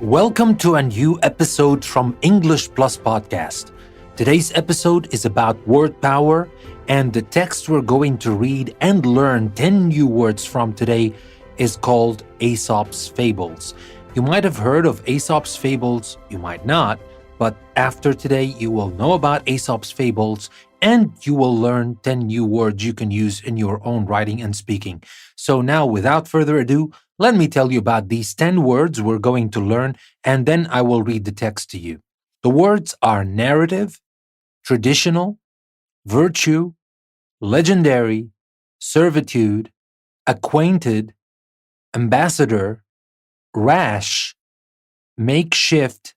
Welcome to a new episode from English Plus Podcast. Today's episode is about word power, and the text we're going to read and learn 10 new words from today is called Aesop's Fables. You might have heard of Aesop's Fables, you might not, but after today you will know about Aesop's Fables and you will learn 10 new words you can use in your own writing and speaking. So now, without further ado, let me tell you about these 10 words we're going to learn, and then I will read the text to you. The words are narrative, traditional, virtue, legendary, servitude, acquainted, ambassador, rash, makeshift,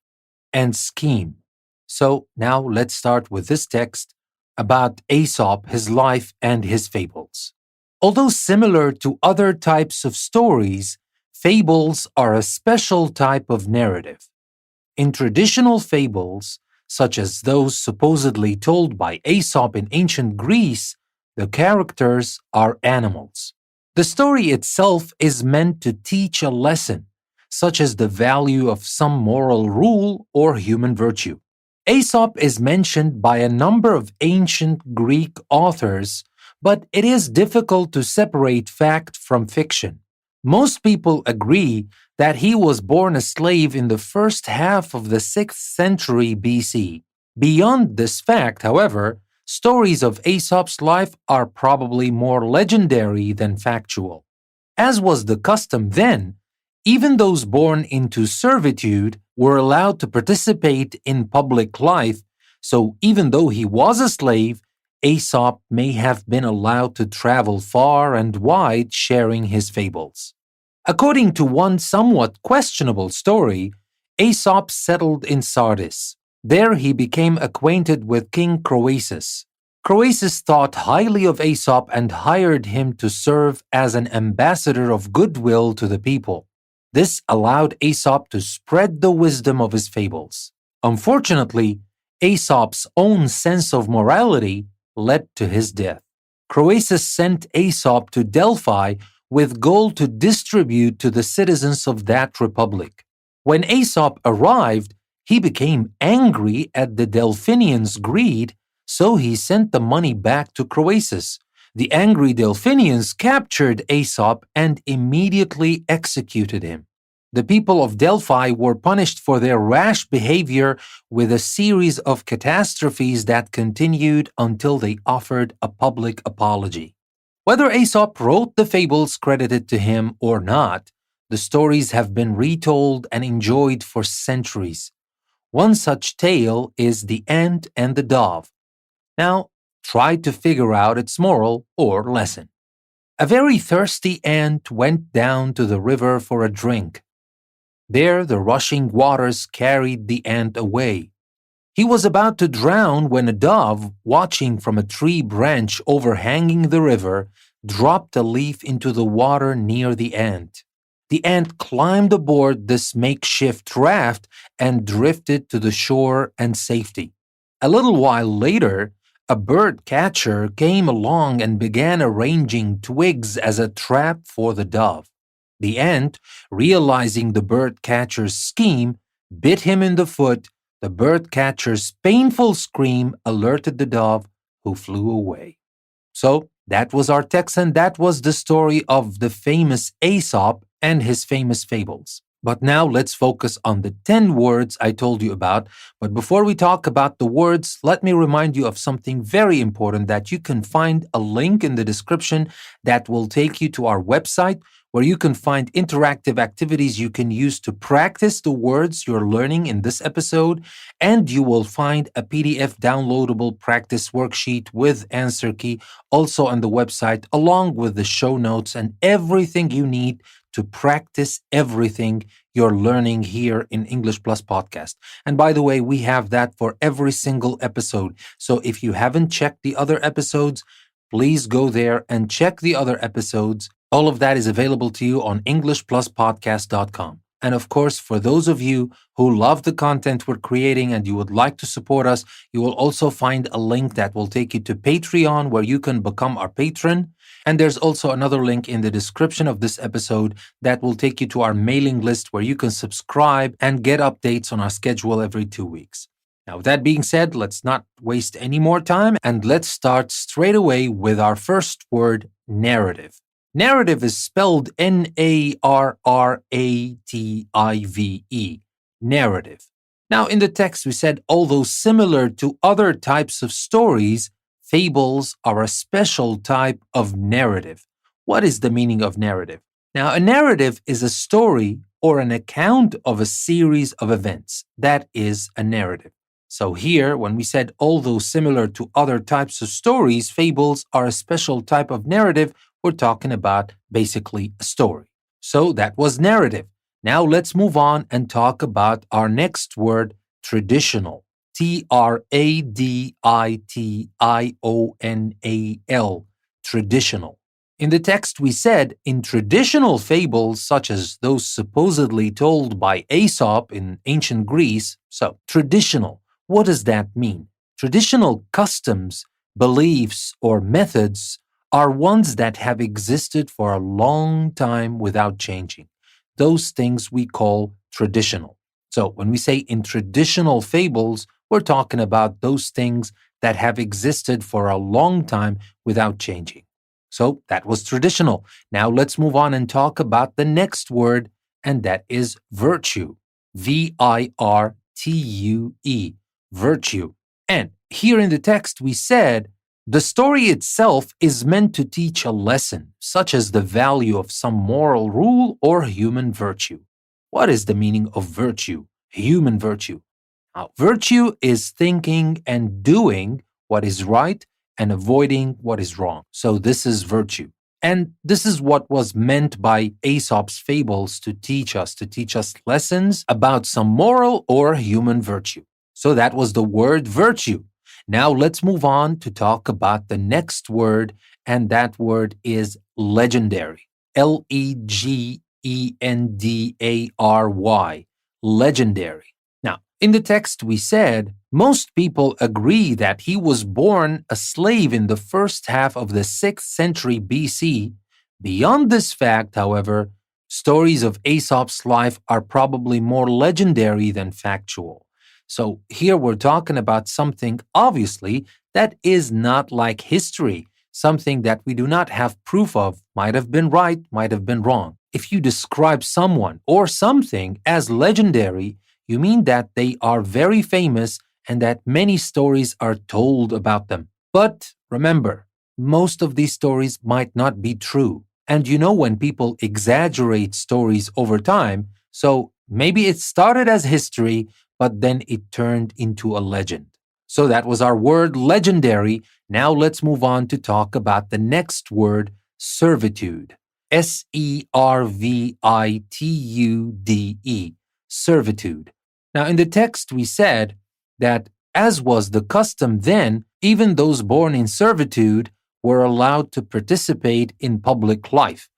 and scheme. So now let's start with this text about Aesop, his life, and his fables. Although similar to other types of stories, fables are a special type of narrative. In traditional fables, such as those supposedly told by Aesop in ancient Greece, the characters are animals. The story itself is meant to teach a lesson, such as the value of some moral rule or human virtue. Aesop is mentioned by a number of ancient Greek authors, but it is difficult to separate fact from fiction. Most people agree that he was born a slave in the first half of the 6th century BC. Beyond this fact, however, stories of Aesop's life are probably more legendary than factual. As was the custom then, even those born into servitude were allowed to participate in public life, so even though he was a slave, Aesop may have been allowed to travel far and wide sharing his fables. According to one somewhat questionable story, Aesop settled in Sardis. There he became acquainted with King Croesus. Croesus thought highly of Aesop and hired him to serve as an ambassador of goodwill to the people. This allowed Aesop to spread the wisdom of his fables. Unfortunately, Aesop's own sense of morality led to his death. Croesus sent Aesop to Delphi with gold to distribute to the citizens of that republic. When Aesop arrived, he became angry at the Delphinians' greed, so he sent the money back to Croesus. The angry Delphinians captured Aesop and immediately executed him. The people of Delphi were punished for their rash behavior with a series of catastrophes that continued until they offered a public apology. Whether Aesop wrote the fables credited to him or not, the stories have been retold and enjoyed for centuries. One such tale is The Ant and the Dove. Now, try to figure out its moral or lesson. A very thirsty ant went down to the river for a drink. There the rushing waters carried the ant away. He was about to drown when a dove, watching from a tree branch overhanging the river, dropped a leaf into the water near the ant. The ant climbed aboard this makeshift raft and drifted to the shore and safety. A little while later, a bird catcher came along and began arranging twigs as a trap for the dove. The ant, realizing the bird catcher's scheme, bit him in the foot. The bird catcher's painful scream alerted the dove, who flew away. So, that was our text, and that was the story of the famous Aesop and his famous fables. But now let's focus on the 10 words I told you about. But before we talk about the words, let me remind you of something very important, that you can find a link in the description that will take you to our website, where you can find interactive activities you can use to practice the words you're learning in this episode, and you will find a PDF downloadable practice worksheet with answer key also on the website, along with the show notes and everything you need to practice everything you're learning here in English Plus Podcast. And by the way, we have that for every single episode. So if you haven't checked the other episodes, please go there and check the other episodes. All of that is available to you on EnglishPlusPodcast.com. And of course, for those of you who love the content we're creating and you would like to support us, you will also find a link that will take you to Patreon, where you can become our patron. And there's also another link in the description of this episode that will take you to our mailing list where you can subscribe and get updates on our schedule every 2 weeks. Now, with that being said, let's not waste any more time and let's start straight away with our first word, narrative. Narrative is spelled Narrative. Narrative. Now, in the text, we said, although similar to other types of stories, fables are a special type of narrative. What is the meaning of narrative? Now, a narrative is a story or an account of a series of events. That is a narrative. So here, when we said, although similar to other types of stories, fables are a special type of narrative, we're talking about basically a story. So that was narrative. Now let's move on and talk about our next word, traditional. Traditional. Traditional. In the text, we said, in traditional fables, such as those supposedly told by Aesop in ancient Greece, so traditional, what does that mean? Traditional customs, beliefs, or methods are ones that have existed for a long time without changing. Those things we call traditional. So when we say in traditional fables, we're talking about those things that have existed for a long time without changing. So that was traditional. Now let's move on and talk about the next word, and that is virtue. Virtue. Virtue. And here in the text, we said, the story itself is meant to teach a lesson, such as the value of some moral rule or human virtue. What is the meaning of virtue? Human virtue. Now, virtue is thinking and doing what is right and avoiding what is wrong. So this is virtue. And this is what was meant by Aesop's fables to teach us lessons about some moral or human virtue. So that was the word virtue. Now let's move on to talk about the next word, and that word is legendary. Legendary. Legendary. Now, in the text we said, most people agree that he was born a slave in the first half of the 6th century BC. Beyond this fact, however, stories of Aesop's life are probably more legendary than factual. So here we're talking about something, obviously, that is not like history, something that we do not have proof of, might have been right, might have been wrong. If you describe someone or something as legendary, you mean that they are very famous and that many stories are told about them. But remember, most of these stories might not be true. And you know when people exaggerate stories over time, so maybe it started as history, but then it turned into a legend. So that was our word, legendary. Now let's move on to talk about the next word, servitude. Servitude. Servitude. Now in the text we said that, as was the custom then, even those born in servitude were allowed to participate in public life.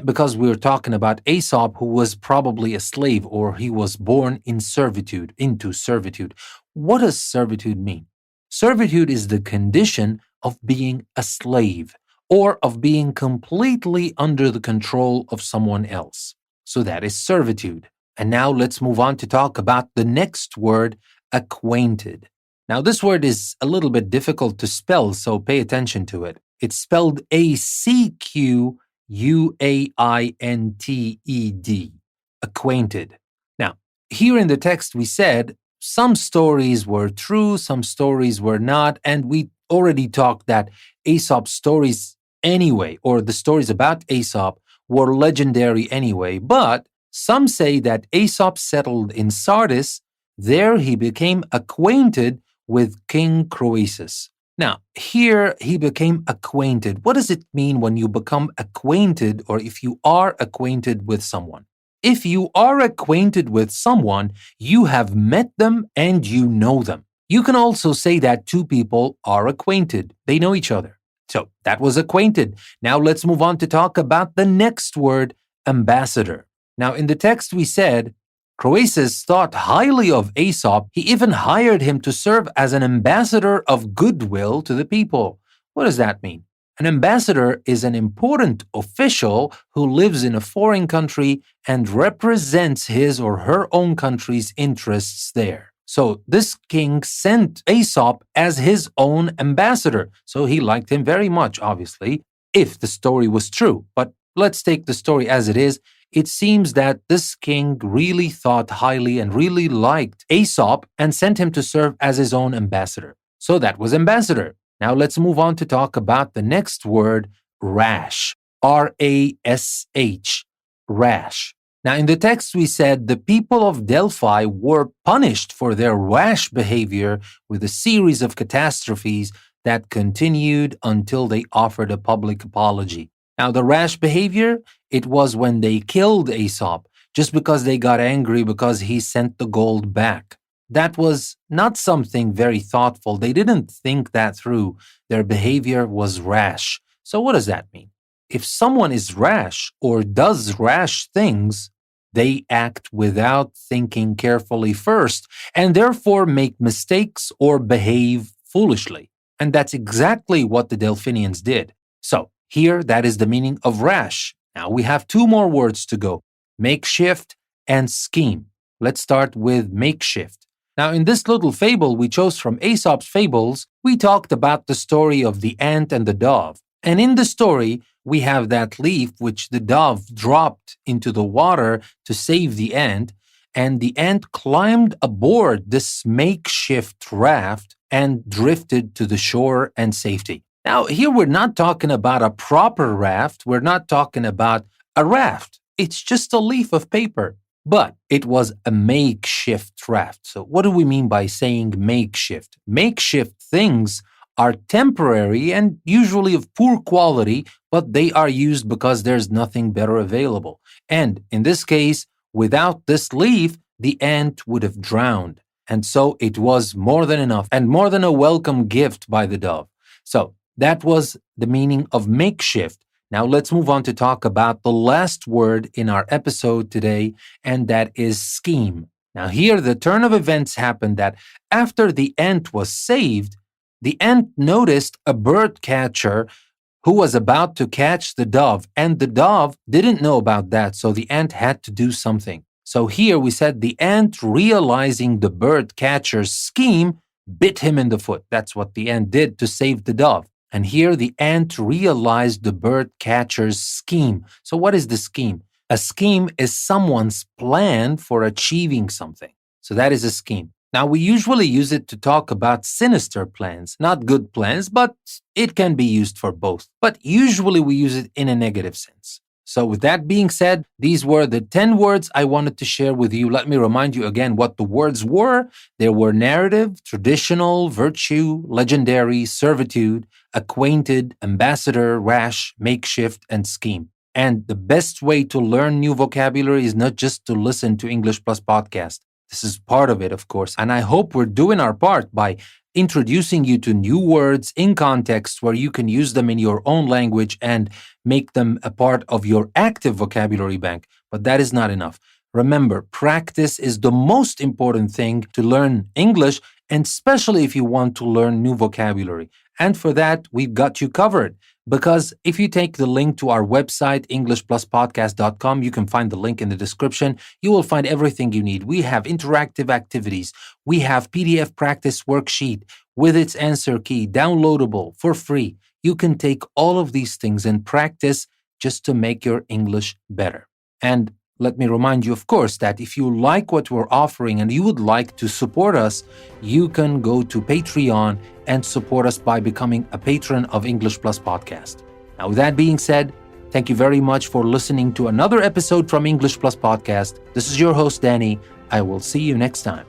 Because we were talking about Aesop, who was probably a slave, or he was born in servitude, into servitude. What does servitude mean? Servitude is the condition of being a slave, or of being completely under the control of someone else. So that is servitude. And now let's move on to talk about the next word, acquainted. Now this word is a little bit difficult to spell, so pay attention to it. It's spelled ACQUAINTED. Acquainted. Now, here in the text we said some stories were true, some stories were not, and we already talked that Aesop's stories anyway, or the stories about Aesop, were legendary anyway, but some say that Aesop settled in Sardis. There he became acquainted with King Croesus. Now, here he became acquainted. What does it mean when you become acquainted, or if you are acquainted with someone? If you are acquainted with someone, you have met them and you know them. You can also say that two people are acquainted. They know each other. So that was acquainted. Now let's move on to talk about the next word, ambassador. Now in the text we said, Croesus thought highly of Aesop. He even hired him to serve as an ambassador of goodwill to the people. What does that mean? An ambassador is an important official who lives in a foreign country and represents his or her own country's interests there. So this king sent Aesop as his own ambassador. So he liked him very much, obviously, if the story was true. But let's take the story as it is. It seems that this king really thought highly and really liked Aesop and sent him to serve as his own ambassador. So that was ambassador. Now let's move on to talk about the next word, rash. R-A-S-H, rash. Now in the text we said the people of Delphi were punished for their rash behavior with a series of catastrophes that continued until they offered a public apology. Now the rash behavior, it was when they killed Aesop just because they got angry because he sent the gold back. That was not something very thoughtful. They didn't think that through. Their behavior was rash. So what does that mean? If someone is rash or does rash things, they act without thinking carefully first and therefore make mistakes or behave foolishly. And that's exactly what the Delphinians did. So here, that is the meaning of rash. Now we have two more words to go, makeshift and scheme. Let's start with makeshift. Now in this little fable we chose from Aesop's Fables, we talked about the story of the ant and the dove. And in the story, we have that leaf which the dove dropped into the water to save the ant, and the ant climbed aboard this makeshift raft and drifted to the shore and safety. Now, here we're not talking about a proper raft. We're not talking about a raft. It's just a leaf of paper. But it was a makeshift raft. So what do we mean by saying makeshift? Makeshift things are temporary and usually of poor quality, but they are used because there's nothing better available. And in this case, without this leaf, the ant would have drowned. And so it was more than enough and more than a welcome gift by the dove. So that was the meaning of makeshift. Now let's move on to talk about the last word in our episode today, and that is scheme. Now here the turn of events happened that after the ant was saved, the ant noticed a bird catcher who was about to catch the dove, and the dove didn't know about that, so the ant had to do something. So here we said the ant, realizing the bird catcher's scheme, bit him in the foot. That's what the ant did to save the dove. And here the ant realized the bird catcher's scheme. So what is the scheme? A scheme is someone's plan for achieving something. So that is a scheme. Now, we usually use it to talk about sinister plans, not good plans, but it can be used for both. But usually we use it in a negative sense. So with that being said, these were the 10 words I wanted to share with you. Let me remind you again what the words were. There were narrative, traditional, virtue, legendary, servitude, acquainted, ambassador, rash, makeshift, and scheme. And the best way to learn new vocabulary is not just to listen to English Plus podcast. This is part of it, of course, and I hope we're doing our part by introducing you to new words in context where you can use them in your own language and make them a part of your active vocabulary bank. But that is not enough. Remember, practice is the most important thing to learn English, and especially if you want to learn new vocabulary. And for that, we've got you covered. Because if you take the link to our website, EnglishPlusPodcast.com, you can find the link in the description. You will find everything you need. We have interactive activities. We have PDF practice worksheet with its answer key, downloadable for free. You can take all of these things and practice just to make your English better. And let me remind you, of course, that if you like what we're offering and you would like to support us, you can go to Patreon and support us by becoming a patron of English Plus Podcast. Now, with that being said, thank you very much for listening to another episode from English Plus Podcast. This is your host, Danny. I will see you next time.